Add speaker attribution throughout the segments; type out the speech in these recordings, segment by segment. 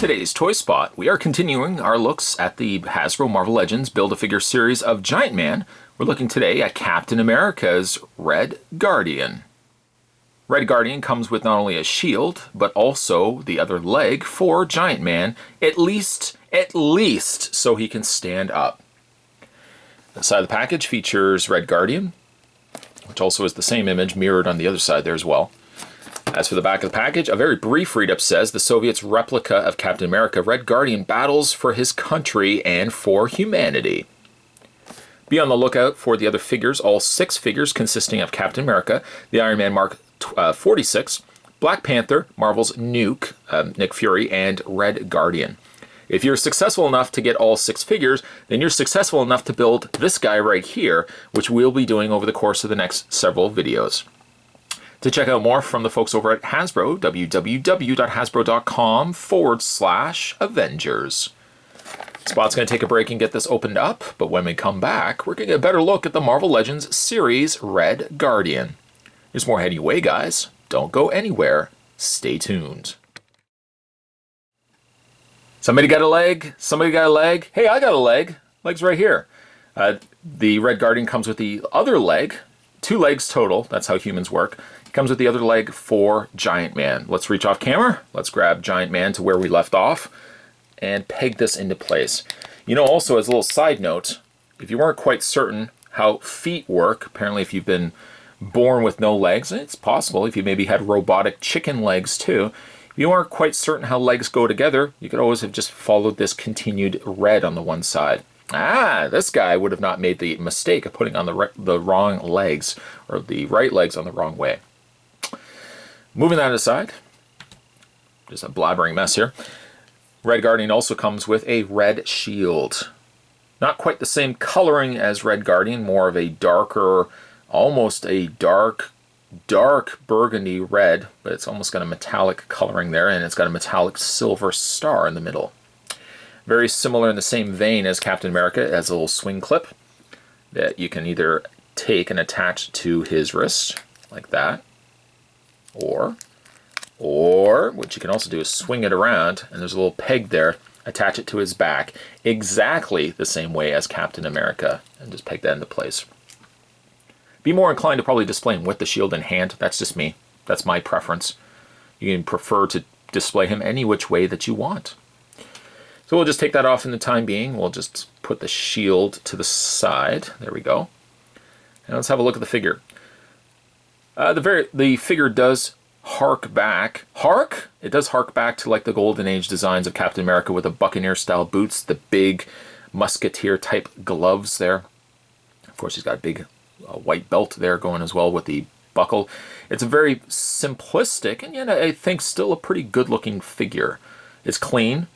Speaker 1: today's Toy Spot, we are continuing our looks at the Hasbro Marvel Legends Build-A-Figure series of Giant Man. We're looking today at Captain America's Red Guardian. Red Guardian comes with not only a shield, but also the other leg for Giant Man, at least so he can stand up. The side of the package features Red Guardian, which also is the same image mirrored on the other side there as well. As for the back of the package, a very brief read-up says, the Soviets' replica of Captain America, Red Guardian battles for his country and for humanity. Be on the lookout for the other figures, all 6 figures consisting of Captain America, the Iron Man Mark 46, Black Panther, Marvel's Nuke, Nick Fury, and Red Guardian. If you're successful enough to get all 6 figures, then you're successful enough to build this guy right here, which we'll be doing over the course of the next several videos. To check out more from the folks over at Hasbro, www.hasbro.com/Avengers. Spot's going to take a break and get this opened up, but when we come back, we're going to get a better look at the Marvel Legends series Red Guardian. There's more heading away, guys. Don't go anywhere. Stay tuned. Somebody got a leg? Somebody got a leg? Hey, I got a leg. Leg's right here. The Red Guardian comes with the other leg. 2 legs total. That's how humans work. Comes with the other leg for Giant Man. Let's reach off camera. Let's grab Giant Man to where we left off and peg this into place. You know, also as a little side note, if you weren't quite certain how feet work, apparently if you've been born with no legs, it's possible if you maybe had robotic chicken legs too, if you aren't quite certain how legs go together, you could always have just followed this continued red on the one side. This guy would have not made the mistake of putting on the wrong legs, or the right legs on the wrong way. Moving that aside, just a blabbering mess here. Red Guardian also comes with a red shield. Not quite the same coloring as Red Guardian, more of a darker, almost a dark burgundy red, but it's almost got a metallic coloring there, and it's got a metallic silver star in the middle. Very similar in the same vein as Captain America, it has a little swing clip that you can either take and attach to his wrist, like that, or what you can also do is swing it around, and there's a little peg there, attach it to his back, exactly the same way as Captain America, and just peg that into place. Be more inclined to probably display him with the shield in hand. That's just me. That's my preference. You can prefer to display him any which way that you want. So we'll just take that off in the time being. We'll just put the shield to the side. There we go. And let's have a look at the figure. The figure does hark back. It does hark back to like the Golden Age designs of Captain America with the Buccaneer-style boots, the big musketeer-type gloves there. Of course, he's got a big white belt there going as well with the buckle. It's a very simplistic and yet I think still a pretty good-looking figure. It's clean.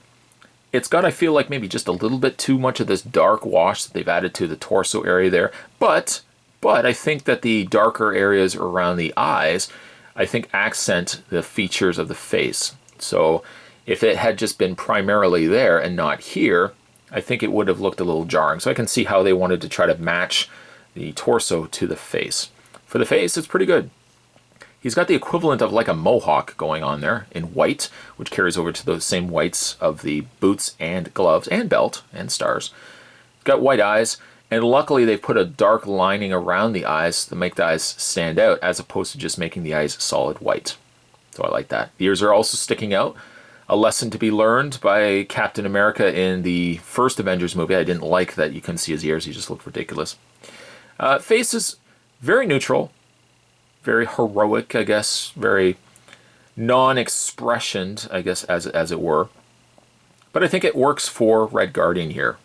Speaker 1: It's got, I feel like, maybe just a little bit too much of this dark wash that they've added to the torso area there, but I think that the darker areas around the eyes, I think, accent the features of the face. So if it had just been primarily there and not here, I think it would have looked a little jarring. So I can see how they wanted to try to match the torso to the face. For the face, it's pretty good. He's got the equivalent of like a mohawk going on there in white, which carries over to those same whites of the boots and gloves and belt and stars. He's got white eyes. And luckily they put a dark lining around the eyes to make the eyes stand out as opposed to just making the eyes solid white. So I like that. The ears are also sticking out. A lesson to be learned by Captain America in the first Avengers movie. I didn't like that you couldn't see his ears. He just looked ridiculous. Face is very neutral. Very heroic, I guess. Very non-expressioned, I guess, as it were. But I think it works for Red Guardian here.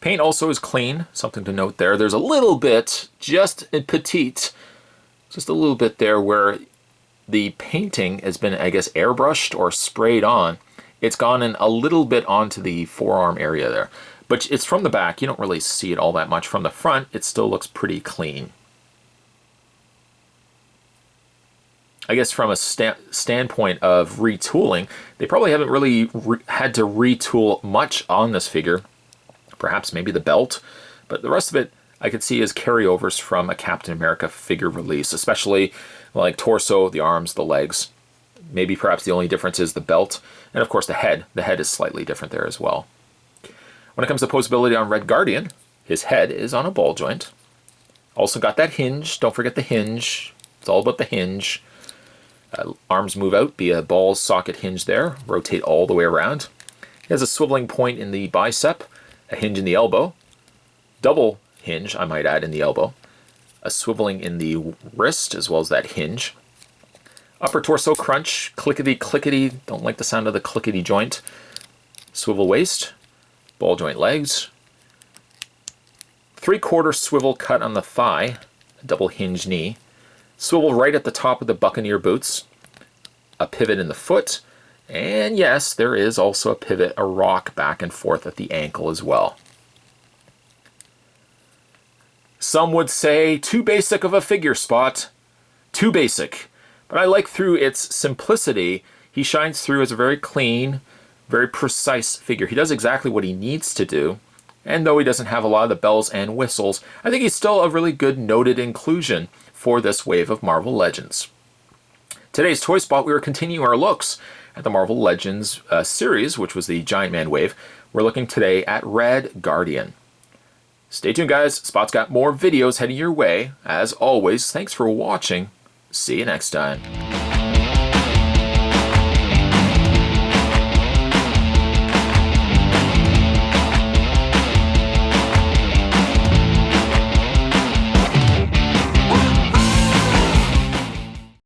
Speaker 1: Paint also is clean, something to note there. There's a little bit, just a petite, just a little bit there where the painting has been, I guess, airbrushed or sprayed on. It's gone in a little bit onto the forearm area there. But it's from the back, you don't really see it all that much. From the front, it still looks pretty clean. I guess from a standpoint of retooling, they probably haven't really had to retool much on this figure. Perhaps maybe the belt, but the rest of it I could see as carryovers from a Captain America figure release, especially like torso, the arms, the legs. Maybe perhaps the only difference is the belt. And of course the head. The head is slightly different there as well. When it comes to posability on Red Guardian, his head is on a ball joint. Also got that hinge. Don't forget the hinge. It's all about the hinge. Arms move out, be a ball socket hinge there. Rotate all the way around. He has a swiveling point in the bicep, a hinge in the elbow. Double hinge, I might add, in the elbow. A swiveling in the wrist, as well as that hinge. Upper torso crunch, clickety-clickety. Don't like the sound of the clickety joint. Swivel waist, ball joint legs. 3/4 swivel cut on the thigh, a double hinge knee. Swivel right at the top of the Buccaneer boots. A pivot in the foot. And yes, there is also a pivot, a rock back and forth at the ankle as well. Some would say too basic of a figure, Spot. Too basic. But I like through its simplicity, he shines through as a very clean, very precise figure. He does exactly what he needs to do. And though he doesn't have a lot of the bells and whistles, I think he's still a really good noted inclusion for this wave of Marvel Legends. Today's Toy Spot, we are continuing our looks at the Marvel Legends series, which was the Giant Man wave. We're looking today at Red Guardian. Stay tuned, guys. Spot's got more videos heading your way. As always, thanks for watching. See you next time.